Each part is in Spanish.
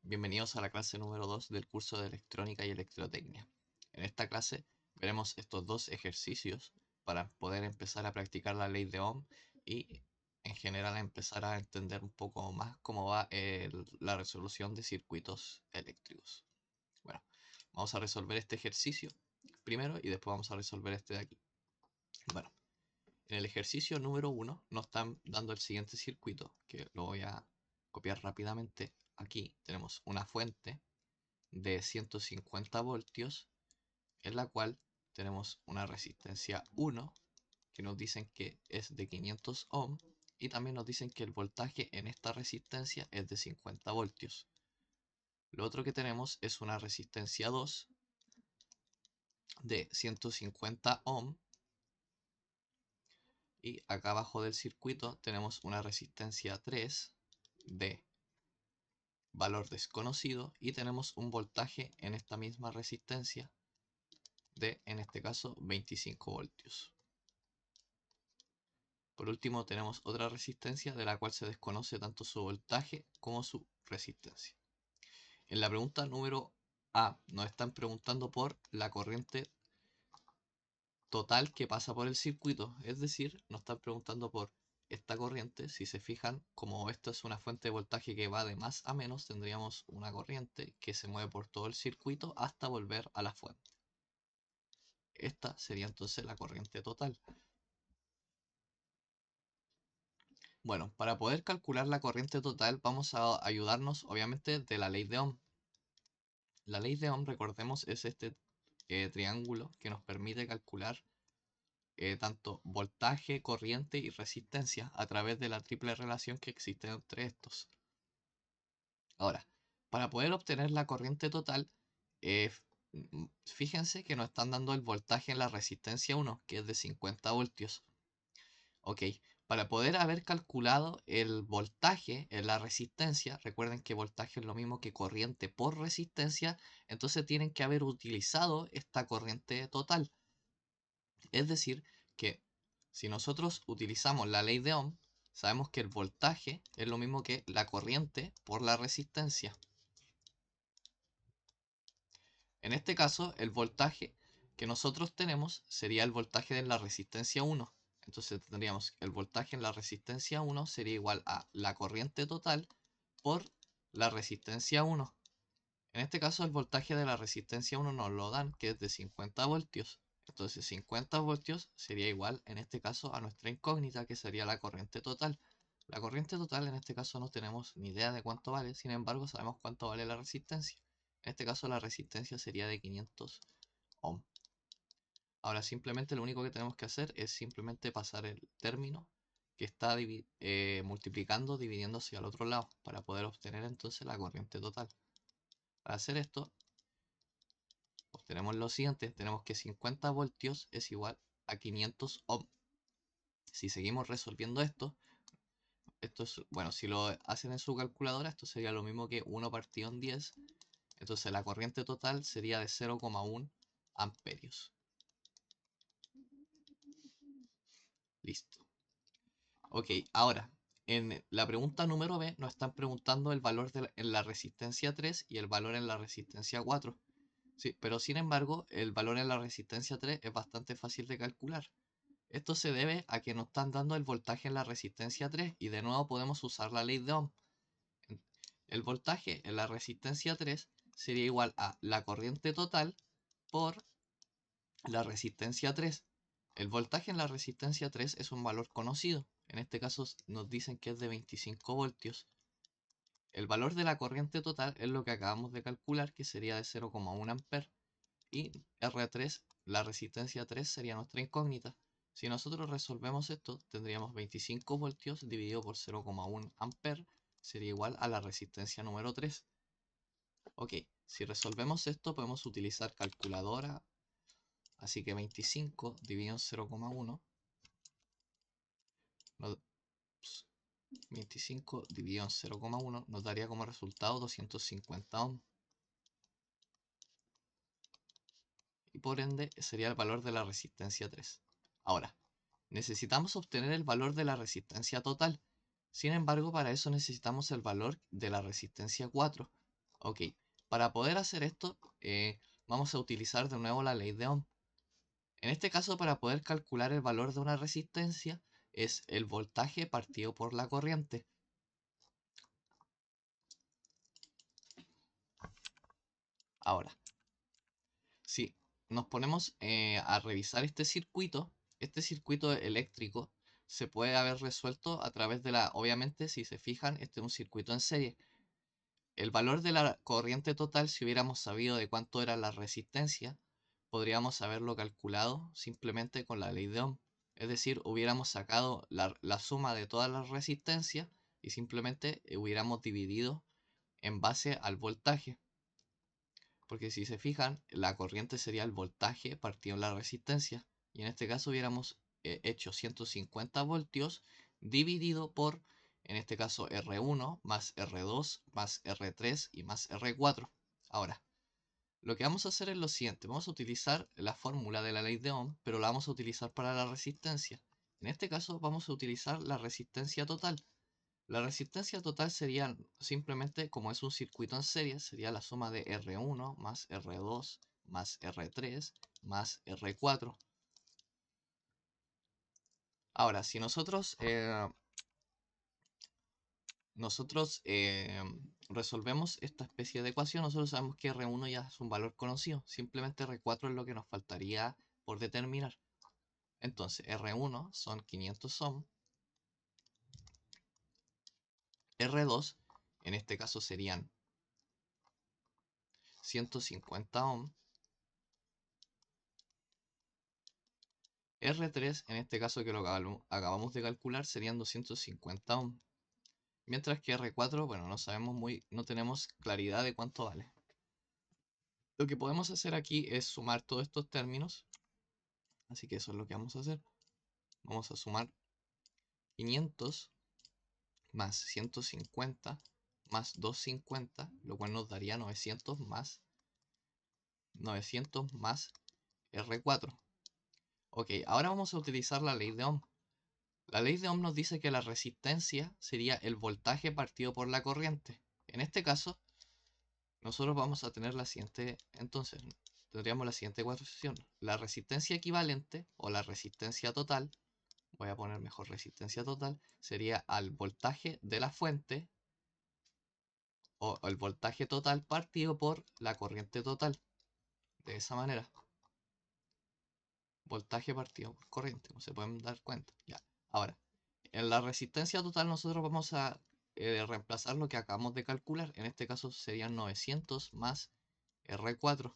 Bienvenidos a la clase número 2 del curso de Electrónica y Electrotecnia. En esta clase veremos estos dos ejercicios para poder empezar a practicar la ley de Ohm y en general empezar a entender un poco más cómo va la resolución de circuitos eléctricos. Bueno, vamos a resolver este ejercicio primero y después vamos a resolver este de aquí. Bueno, en el ejercicio número 1 nos están dando el siguiente circuito, que lo voy a copiar rápidamente. Aquí tenemos una fuente de 150 voltios, en la cual tenemos una resistencia 1, que nos dicen que es de 500 ohm, y también nos dicen que el voltaje en esta resistencia es de 50 voltios. Lo otro que tenemos es una resistencia 2 de 150 ohm, y acá abajo del circuito tenemos una resistencia 3 de valor desconocido, y tenemos un voltaje en esta misma resistencia de, en este caso, 25 voltios. Por último, tenemos otra resistencia de la cual se desconoce tanto su voltaje como su resistencia. En la pregunta número A nos están preguntando por la corriente total que pasa por el circuito, es decir, nos están preguntando por esta corriente. Si se fijan, como esto es una fuente de voltaje que va de más a menos, tendríamos una corriente que se mueve por todo el circuito hasta volver a la fuente. Esta sería entonces la corriente total. Bueno, para poder calcular la corriente total vamos a ayudarnos obviamente de la ley de Ohm. La ley de Ohm, recordemos, es este triángulo que nos permite calcular tanto voltaje, corriente y resistencia a través de la triple relación que existe entre estos. Ahora, para poder obtener la corriente total, fíjense que nos están dando el voltaje en la resistencia 1, que es de 50 voltios. Ok, para poder haber calculado el voltaje en la resistencia, recuerden que voltaje es lo mismo que corriente por resistencia, entonces tienen que haber utilizado esta corriente total. Es decir, que si nosotros utilizamos la ley de Ohm, sabemos que el voltaje es lo mismo que la corriente por la resistencia. En este caso, el voltaje que nosotros tenemos sería el voltaje de la resistencia 1. Entonces tendríamos que el voltaje en la resistencia 1 sería igual a la corriente total por la resistencia 1. En este caso, el voltaje de la resistencia 1 nos lo dan, que es de 50 voltios. Entonces 50 voltios sería igual, en este caso, a nuestra incógnita, que sería la corriente total. La corriente total, en este caso, no tenemos ni idea de cuánto vale, sin embargo, sabemos cuánto vale la resistencia. En este caso, la resistencia sería de 500 ohm. Ahora, simplemente lo único que tenemos que hacer es simplemente pasar el término que está multiplicando, dividiéndose al otro lado, para poder obtener entonces la corriente total. Para hacer esto, obtenemos lo siguiente: tenemos que 50 voltios es igual a 500 ohm. Si seguimos resolviendo esto es, bueno, si lo hacen en su calculadora, esto sería lo mismo que 1 partido en 10. Entonces la corriente total sería de 0,1 amperios. Listo. Ok, ahora, en la pregunta número B nos están preguntando el valor en la resistencia 3 y el valor en la resistencia 4. Sí, pero sin embargo, el valor en la resistencia 3 es bastante fácil de calcular. Esto se debe a que nos están dando el voltaje en la resistencia 3 y de nuevo podemos usar la ley de Ohm. El voltaje en la resistencia 3 sería igual a la corriente total por la resistencia 3. El voltaje en la resistencia 3 es un valor conocido. En este caso nos dicen que es de 25 voltios. El valor de la corriente total es lo que acabamos de calcular, que sería de 0,1 amper. Y R3, la resistencia 3, sería nuestra incógnita. Si nosotros resolvemos esto, tendríamos 25 voltios dividido por 0,1 amper, sería igual a la resistencia número 3. Ok, si resolvemos esto podemos utilizar calculadora, así que 25 dividido en 0,1, 25 dividido en 0,1 nos daría como resultado 250 ohm. Y por ende sería el valor de la resistencia 3. Ahora, necesitamos obtener el valor de la resistencia total. Sin embargo, para eso necesitamos el valor de la resistencia 4. Ok, para poder hacer esto, vamos a utilizar de nuevo la ley de Ohm. En este caso, para poder calcular el valor de una resistencia, es el voltaje partido por la corriente. Ahora, si nos ponemos a revisar este circuito eléctrico se puede haber resuelto a través de obviamente, si se fijan, este es un circuito en serie. El valor de la corriente total, si hubiéramos sabido de cuánto era la resistencia, podríamos haberlo calculado simplemente con la ley de Ohm. Es decir, hubiéramos sacado la suma de todas las resistencias y simplemente hubiéramos dividido en base al voltaje. Porque si se fijan, la corriente sería el voltaje partido en la resistencia. Y en este caso hubiéramos hecho 150 voltios dividido por, en este caso, R1 más R2 más R3 y más R4. Ahora, lo que vamos a hacer es lo siguiente. Vamos a utilizar la fórmula de la ley de Ohm, pero la vamos a utilizar para la resistencia. En este caso vamos a utilizar la resistencia total. La resistencia total sería simplemente, como es un circuito en serie, sería la suma de R1 más R2 más R3 más R4. Ahora, si nosotros resolvemos esta especie de ecuación, nosotros sabemos que R1 ya es un valor conocido. Simplemente R4 es lo que nos faltaría por determinar. Entonces, R1 son 500 ohm. R2, en este caso serían 150 ohm. R3, en este caso que lo acabamos de calcular, serían 250 ohm. Mientras que R4, bueno, no tenemos claridad de cuánto vale. Lo que podemos hacer aquí es sumar todos estos términos. Así que eso es lo que vamos a hacer. Vamos a sumar 500 más 150 más 250, lo cual nos daría 900 más R4. Ok, ahora vamos a utilizar la ley de Ohm. La ley de Ohm nos dice que la resistencia sería el voltaje partido por la corriente. En este caso, nosotros vamos a tener entonces, tendríamos la siguiente ecuación. La resistencia equivalente o la resistencia total, voy a poner mejor resistencia total, sería al voltaje de la fuente o el voltaje total partido por la corriente total. De esa manera, voltaje partido por corriente, como se pueden dar cuenta. Ya. Ahora, en la resistencia total nosotros vamos a reemplazar lo que acabamos de calcular. En este caso serían 900 más R4.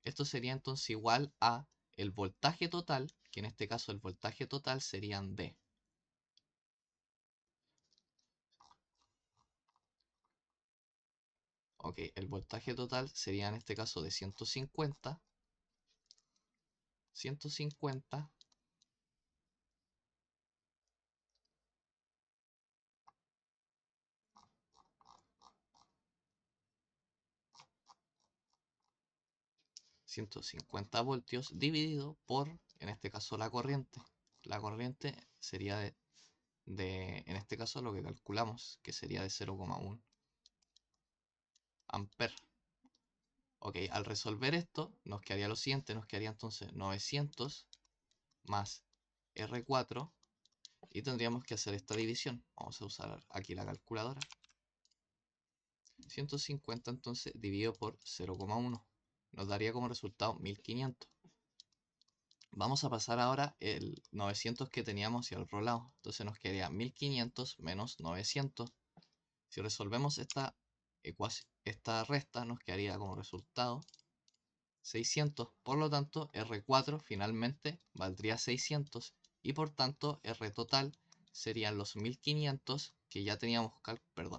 Esto sería entonces igual a el voltaje total, que en este caso el voltaje total serían D. Ok, el voltaje total sería en este caso de 150 voltios dividido por, en este caso, la corriente. La corriente sería en este caso, lo que calculamos, que sería de 0,1 amper. Ok, al resolver esto, nos quedaría lo siguiente, nos quedaría entonces 900 más R4 y tendríamos que hacer esta división. Vamos a usar aquí la calculadora. 150 entonces dividido por 0,1 nos daría como resultado 1500. Vamos a pasar ahora el 900 que teníamos hacia el otro lado. Entonces nos quedaría 1500 menos 900. Si resolvemos esta resta, nos quedaría como resultado 600. Por lo tanto, R4 finalmente valdría 600 y por tanto R total serían los 1500 que ya teníamos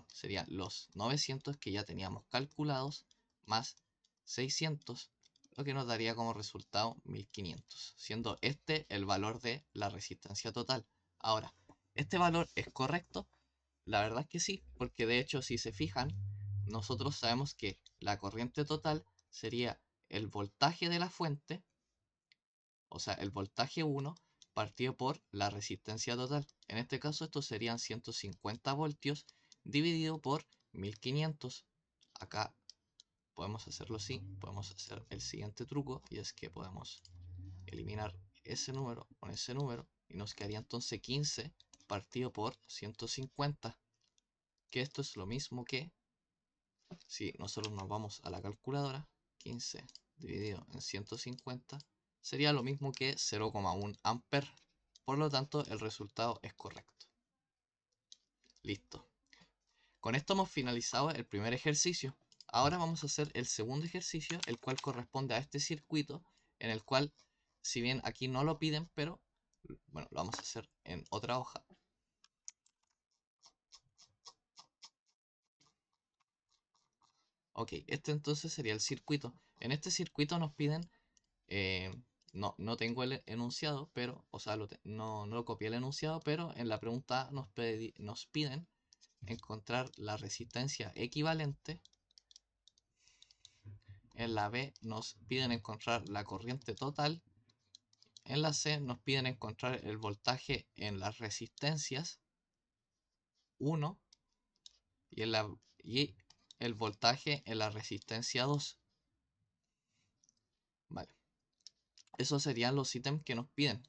serían los 900 que ya teníamos calculados más 600, lo que nos daría como resultado 1500, siendo este el valor de la resistencia total. Ahora, ¿este valor es correcto? La verdad es que sí, porque de hecho si se fijan, nosotros sabemos que la corriente total sería el voltaje de la fuente, o sea, el voltaje 1 partido por la resistencia total. En este caso, estos serían 150 voltios dividido por 1500. Acá podemos hacerlo así, podemos hacer el siguiente truco, y es que podemos eliminar ese número con ese número, y nos quedaría entonces 15 partido por 150, que esto es lo mismo que, si nosotros nos vamos a la calculadora, 15 dividido en 150 sería lo mismo que 0,1 amper. Por lo tanto, el resultado es correcto. Listo. Con esto hemos finalizado el primer ejercicio. Ahora vamos a hacer el segundo ejercicio, el cual corresponde a este circuito, en el cual, si bien aquí no lo piden, pero bueno, lo vamos a hacer en otra hoja. Ok, este entonces sería el circuito. En este circuito nos piden, no tengo el enunciado, pero, o sea, no lo copié el enunciado, pero en la pregunta nos piden encontrar la resistencia equivalente. En la B nos piden encontrar la corriente total. En la C nos piden encontrar el voltaje en las resistencias 1 y el voltaje en la resistencia 2. Vale. Esos serían los ítems que nos piden.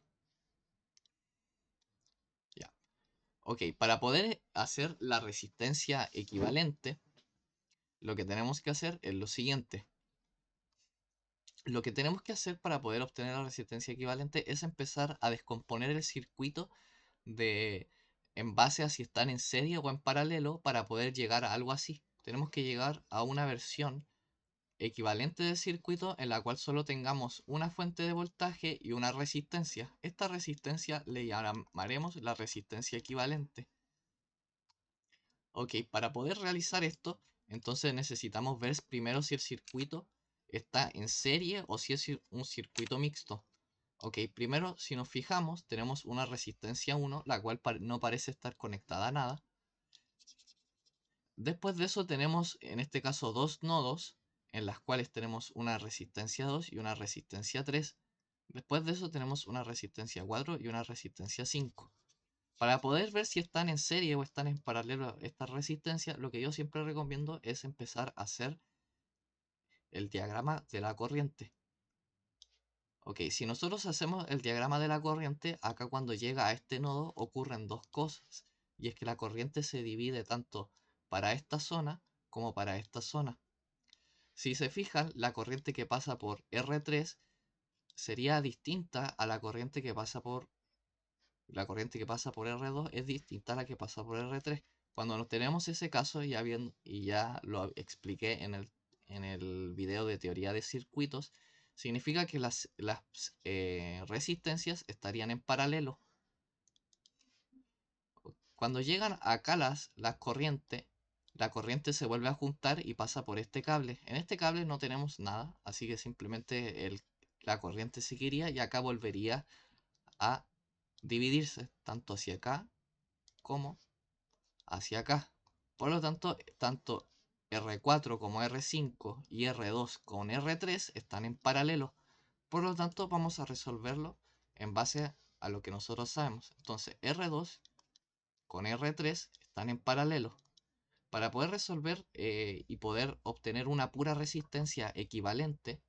Ya. Ok, para poder hacer la resistencia equivalente, lo que tenemos que hacer es lo siguiente. Lo que tenemos que hacer para poder obtener la resistencia equivalente es empezar a descomponer el circuito en base a si están en serie o en paralelo para poder llegar a algo así. Tenemos que llegar a una versión equivalente del circuito en la cual solo tengamos una fuente de voltaje y una resistencia. Esta resistencia le llamaremos la resistencia equivalente. Ok, para poder realizar esto, entonces necesitamos ver primero si el circuito está en serie o si es un circuito mixto. Ok, primero si nos fijamos tenemos una resistencia 1, la cual no parece estar conectada a nada. Después de eso tenemos en este caso dos nodos, en las cuales tenemos una resistencia 2 y una resistencia 3. Después de eso tenemos una resistencia 4 y una resistencia 5. Para poder ver si están en serie o están en paralelo estas resistencias, lo que yo siempre recomiendo es empezar a hacer el diagrama de la corriente. Ok, si nosotros hacemos el diagrama de la corriente, acá cuando llega a este nodo ocurren dos cosas. Y es que la corriente se divide tanto para esta zona como para esta zona. Si se fijan, la corriente que pasa por R3 sería distinta a la corriente que pasa por R2 es distinta a la que pasa por R3. Cuando nos tenemos ese caso, y ya lo expliqué en el video de teoría de circuitos, significa que las resistencias estarían en paralelo. Cuando llegan acá las corrientes, la corriente se vuelve a juntar y pasa por este cable. En este cable no tenemos nada, así que simplemente la corriente seguiría y acá volvería a dividirse tanto hacia acá como hacia acá. Por lo tanto, tanto R4 como R5 y R2 con R3 están en paralelo. Por lo tanto, vamos a resolverlo en base a lo que nosotros sabemos. Entonces, R2 con R3 están en paralelo. Para poder resolver y poder obtener una pura resistencia equivalente,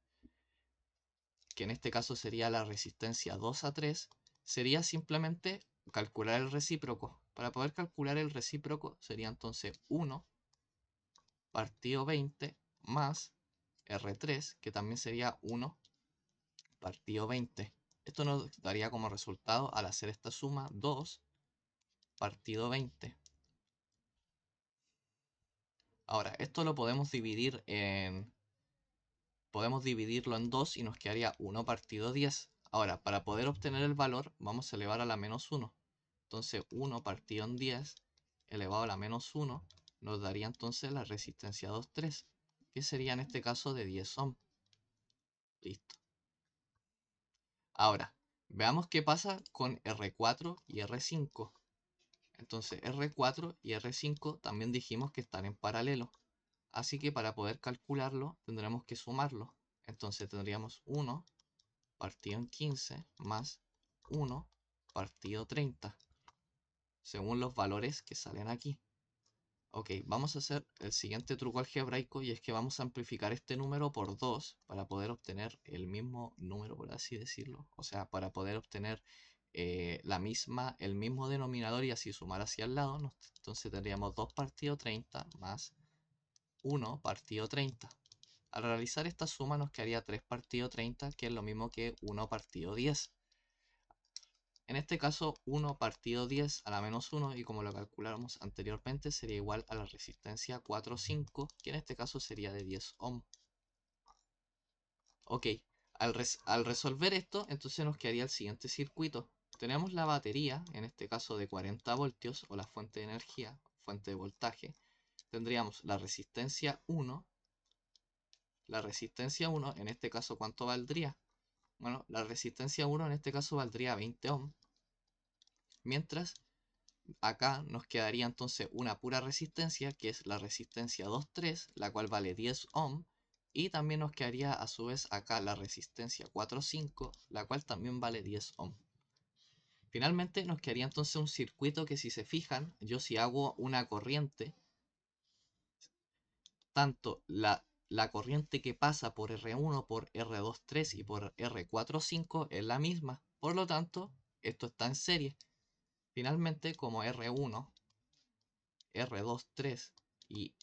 que en este caso sería la resistencia 2 a 3, sería simplemente calcular el recíproco. Para poder calcular el recíproco sería entonces 1 partido 20 más R3, que también sería 1 partido 20. Esto nos daría como resultado, al hacer esta suma, 2 partido 20. Ahora, esto lo podemos dividirlo en 2 y nos quedaría 1 partido 10. Ahora, para poder obtener el valor, vamos a elevar a la menos 1. Entonces, 1 partido en 10 elevado a la menos 1 nos daría entonces la resistencia 2,3, que sería en este caso de 10 ohm. Listo. Ahora, veamos qué pasa con R4 y R5. Entonces, R4 y R5 también dijimos que están en paralelo. Así que para poder calcularlo, tendremos que sumarlo. Entonces tendríamos 1 partido en 15 más 1 partido 30, según los valores que salen aquí. Ok, vamos a hacer el siguiente truco algebraico y es que vamos a amplificar este número por 2 para poder obtener el mismo número, por así decirlo. O sea, para poder obtener el mismo denominador y así sumar hacia el lado. Entonces tendríamos 2 partido 30 más 1 partido 30. Al realizar esta suma nos quedaría 3 partido 30, que es lo mismo que 1 partido 10. En este caso, 1 partido 10 a la menos 1, y como lo calculamos anteriormente, sería igual a la resistencia 4,5, que en este caso sería de 10 ohm. Ok, al resolver esto, entonces nos quedaría el siguiente circuito. Tenemos la batería, en este caso de 40 voltios, o la fuente de energía, fuente de voltaje. Tendríamos la resistencia 1. La resistencia 1, en este caso, ¿cuánto valdría? Bueno, la resistencia 1 en este caso valdría 20 ohm. Mientras acá nos quedaría entonces una pura resistencia, que es la resistencia 2,3, la cual vale 10 ohm. Y también nos quedaría a su vez acá la resistencia 4,5, la cual también vale 10 ohm. Finalmente nos quedaría entonces un circuito que, si se fijan, yo si hago una corriente, tanto la corriente que pasa por R1, por R2,3 y por R4,5 es la misma. Por lo tanto, esto está en serie. Finalmente, como R1, R2,3 y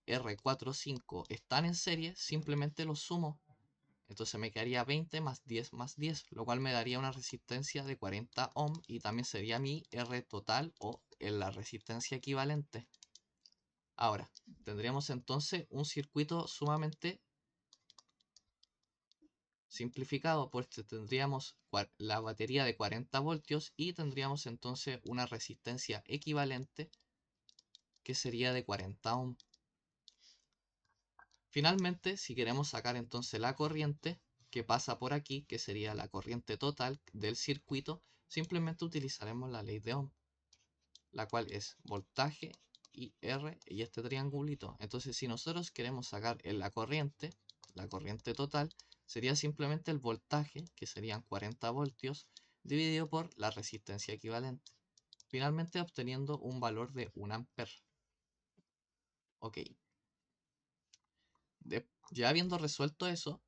R4,5 están en serie, simplemente los sumo. Entonces me quedaría 20 más 10, lo cual me daría una resistencia de 40 ohm y también sería mi R total o la resistencia equivalente. Ahora, tendríamos entonces un circuito sumamente simplificado, pues tendríamos la batería de 40 voltios y tendríamos entonces una resistencia equivalente que sería de 40 ohm. Finalmente, si queremos sacar entonces la corriente que pasa por aquí, que sería la corriente total del circuito, simplemente utilizaremos la ley de Ohm, la cual es voltaje y R y este triangulito. Entonces, si nosotros queremos sacar la corriente total, sería simplemente el voltaje, que serían 40 voltios, dividido por la resistencia equivalente, finalmente obteniendo un valor de 1 amper. Ok, ya habiendo resuelto eso,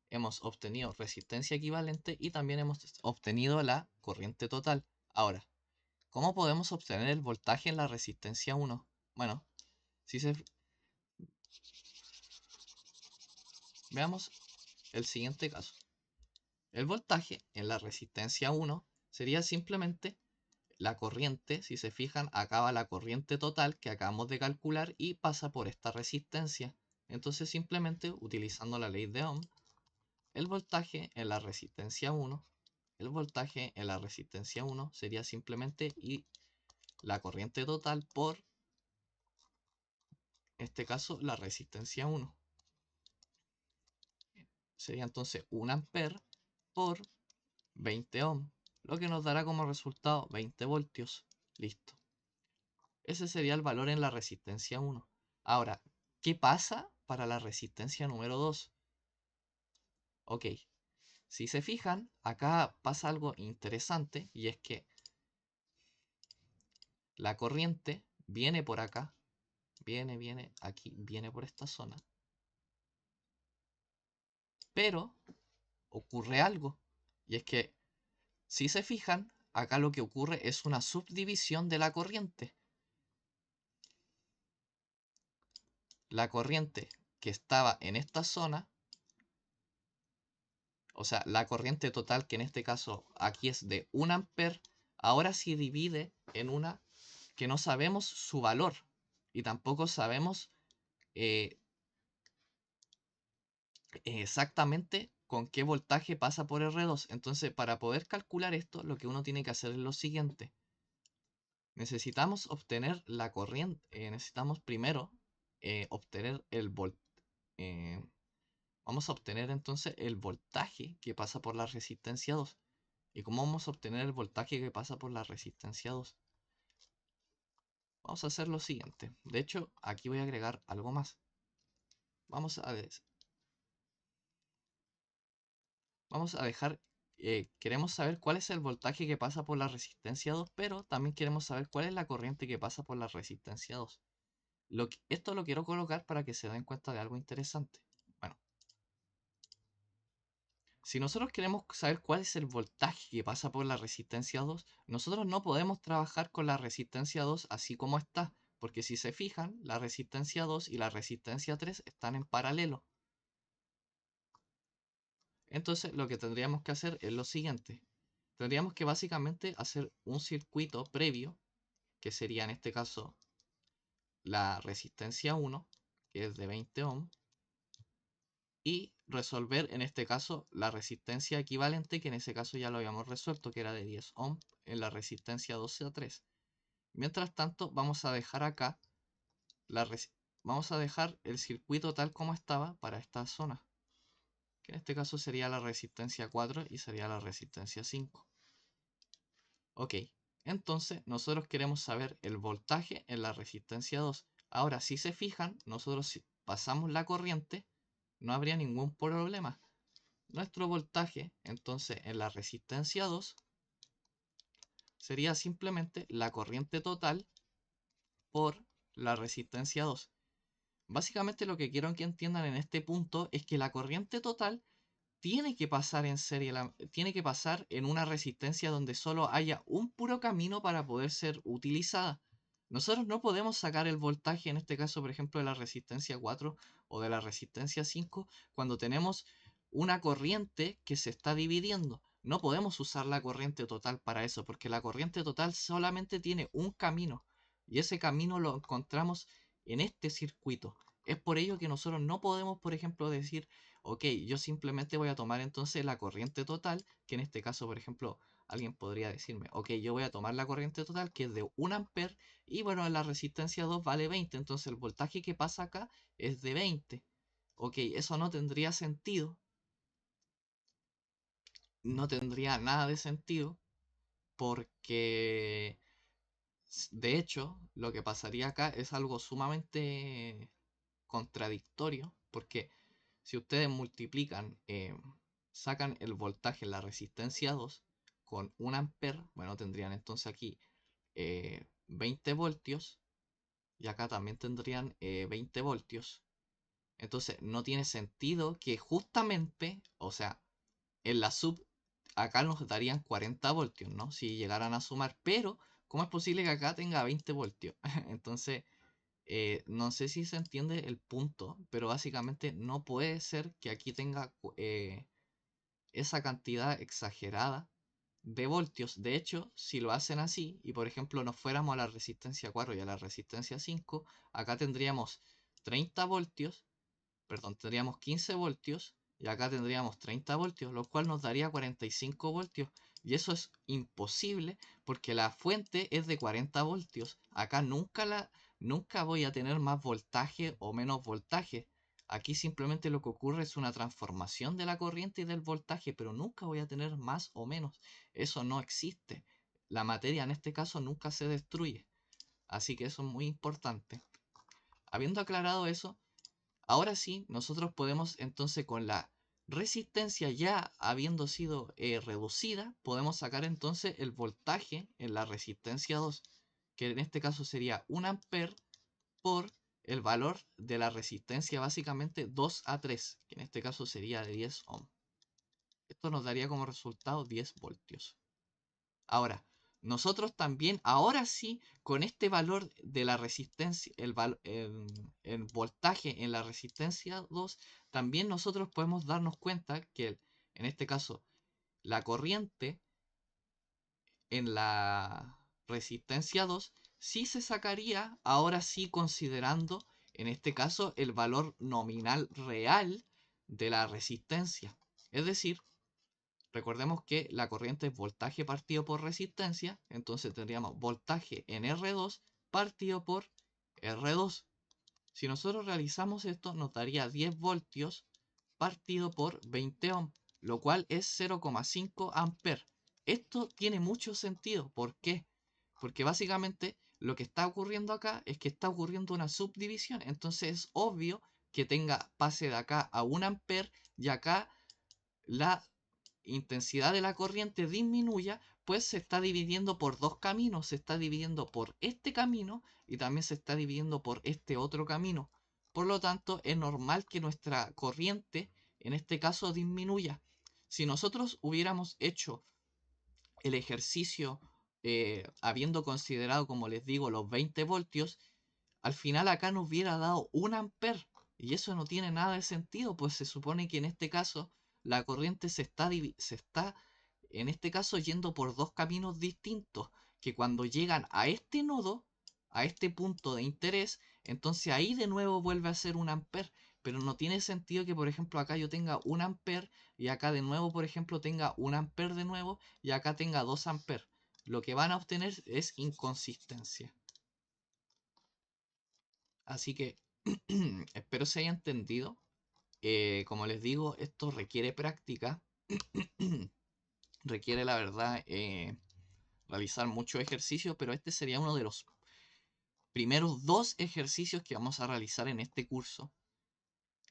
hemos obtenido resistencia equivalente y también hemos obtenido la corriente total. Ahora, ¿cómo podemos obtener el voltaje en la resistencia 1? Bueno, si se... veamos el siguiente caso. El voltaje en la resistencia 1 sería simplemente la corriente. Si se fijan, acá va la corriente total que acabamos de calcular y pasa por esta resistencia. Entonces, simplemente utilizando la ley de Ohm, el voltaje en la resistencia 1 sería simplemente la corriente total por, en este caso, la resistencia 1. Sería entonces 1 amper por 20 ohm, lo que nos dará como resultado 20 voltios. Listo. Ese sería el valor en la resistencia 1. Ahora, ¿qué pasa para la resistencia número 2? Ok, si se fijan, acá pasa algo interesante, y es que la corriente viene por acá, viene aquí, viene por esta zona, pero ocurre algo, y es que, si se fijan, acá lo que ocurre es una subdivisión de la corriente. La corriente que estaba en esta zona, o sea, la corriente total, que en este caso aquí es de 1 amper, ahora se divide en una que no sabemos su valor y tampoco sabemos eh, exactamente con qué voltaje pasa por R2. Entonces, para poder calcular esto, lo que uno tiene que hacer es lo siguiente. Necesitamos obtener la corriente, necesitamos primero obtener el voltaje. Vamos a obtener entonces el voltaje que pasa por la resistencia 2. ¿Y cómo vamos a obtener el voltaje que pasa por la resistencia 2? Vamos a hacer lo siguiente. De hecho, aquí voy a agregar algo más. Vamos a dejar queremos saber cuál es el voltaje que pasa por la resistencia 2, pero también queremos saber cuál es la corriente que pasa por la resistencia 2. Esto lo quiero colocar para que se den cuenta de algo interesante. Bueno, si nosotros queremos saber cuál es el voltaje que pasa por la resistencia 2, nosotros no podemos trabajar con la resistencia 2 así como está, porque si se fijan, la resistencia 2 y la resistencia 3 están en paralelo. Entonces lo que tendríamos que hacer es lo siguiente. Tendríamos que básicamente hacer un circuito previo, que sería en este caso la resistencia 1, que es de 20 ohm, y resolver en este caso la resistencia equivalente, que en ese caso ya lo habíamos resuelto, que era de 10 ohm en la resistencia 12 a 3. Mientras tanto, vamos a dejar acá vamos a dejar el circuito tal como estaba para esta zona, que en este caso sería la resistencia 4 y sería la resistencia 5. Ok, entonces nosotros queremos saber el voltaje en la resistencia 2. Ahora, si se fijan, nosotros si pasamos la corriente, no habría ningún problema. Nuestro voltaje, entonces, en la resistencia 2 sería simplemente la corriente total por la resistencia 2. Básicamente lo que quiero que entiendan en este punto es que la corriente total tiene que pasar en serie, tiene que pasar en una resistencia donde solo haya un puro camino para poder ser utilizada. Nosotros no podemos sacar el voltaje, en este caso, por ejemplo, de la resistencia 4 o de la resistencia 5, cuando tenemos una corriente que se está dividiendo. No podemos usar la corriente total para eso, porque la corriente total solamente tiene un camino, y ese camino lo encontramos en este circuito. Es por ello que nosotros no podemos, por ejemplo, decir, ok, yo simplemente voy a tomar entonces la corriente total, que en este caso, por ejemplo, alguien podría decirme, ok, yo voy a tomar la corriente total, que es de 1 amper, y bueno, la resistencia 2 vale 20, entonces el voltaje que pasa acá es de 20. Ok, eso no tendría sentido, no tendría nada de sentido, porque de hecho, lo que pasaría acá es algo sumamente contradictorio, porque si ustedes multiplican, sacan el voltaje en la resistencia 2 con 1 amper, bueno, tendrían entonces aquí 20 voltios, y acá también tendrían 20 voltios. Entonces no tiene sentido que justamente, o sea, en la sub acá nos darían 40 voltios, ¿no? Si llegaran a sumar, pero ¿cómo es posible que acá tenga 20 voltios? Entonces, no sé si se entiende el punto, pero básicamente no puede ser que aquí tenga esa cantidad exagerada de voltios. De hecho, si lo hacen así, y por ejemplo nos fuéramos a la resistencia 4 y a la resistencia 5, acá tendríamos 30 voltios, perdón, tendríamos 15 voltios, y acá tendríamos 30 voltios, lo cual nos daría 45 voltios. Y eso es imposible porque la fuente es de 40 voltios. Acá nunca voy a tener más voltaje o menos voltaje. Aquí simplemente lo que ocurre es una transformación de la corriente y del voltaje, pero nunca voy a tener más o menos. Eso no existe. La materia en este caso nunca se destruye. Así que eso es muy importante. Habiendo aclarado eso, ahora sí, nosotros podemos entonces con la resistencia ya habiendo sido reducida, podemos sacar entonces el voltaje en la resistencia 2, que en este caso sería 1 amper por el valor de la resistencia básicamente 2 a 3, que en este caso sería de 10 ohm. Esto nos daría como resultado 10 voltios. Ahora, nosotros también, ahora sí, con este valor de la resistencia, el voltaje en la resistencia 2, también nosotros podemos darnos cuenta que, en este caso, la corriente en la resistencia 2 sí se sacaría, ahora sí considerando, en este caso, el valor nominal real de la resistencia. Es decir, recordemos que la corriente es voltaje partido por resistencia, entonces tendríamos voltaje en R2 partido por R2. Si nosotros realizamos esto, nos daría 10 voltios partido por 20 ohm, lo cual es 0,5 amper. Esto tiene mucho sentido. ¿Por qué? Porque básicamente lo que está ocurriendo acá es que está ocurriendo una subdivisión. Entonces es obvio que pase de acá a 1 amper y acá la intensidad de la corriente disminuya, pues se está dividiendo por dos caminos, se está dividiendo por este camino y también se está dividiendo por este otro camino. Por lo tanto, es normal que nuestra corriente, en este caso, disminuya. Si nosotros hubiéramos hecho el ejercicio habiendo considerado, como les digo, los 20 voltios, al final acá nos hubiera dado 1 amper. Y eso no tiene nada de sentido, pues se supone que en este caso la corriente se está en este caso yendo por dos caminos distintos, que cuando llegan a este nodo, a este punto de interés, entonces ahí de nuevo vuelve a ser 1 amper. Pero no tiene sentido que, por ejemplo, acá yo tenga 1 amper y acá de nuevo, por ejemplo, tenga 1 amper de nuevo y acá tenga 2 amper. Lo que van a obtener es inconsistencia. Así que espero se haya entendido. Como les digo, esto requiere práctica. Requiere, la verdad, realizar mucho ejercicio, pero este sería uno de los primeros 2 ejercicios que vamos a realizar en este curso,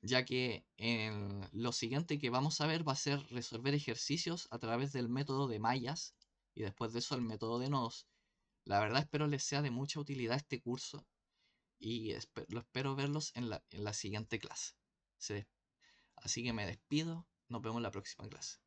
ya que en lo siguiente que vamos a ver va a ser resolver ejercicios a través del método de mallas y después de eso el método de nodos. La verdad espero les sea de mucha utilidad este curso y lo espero verlos en la siguiente clase. Así que me despido, nos vemos en la próxima clase.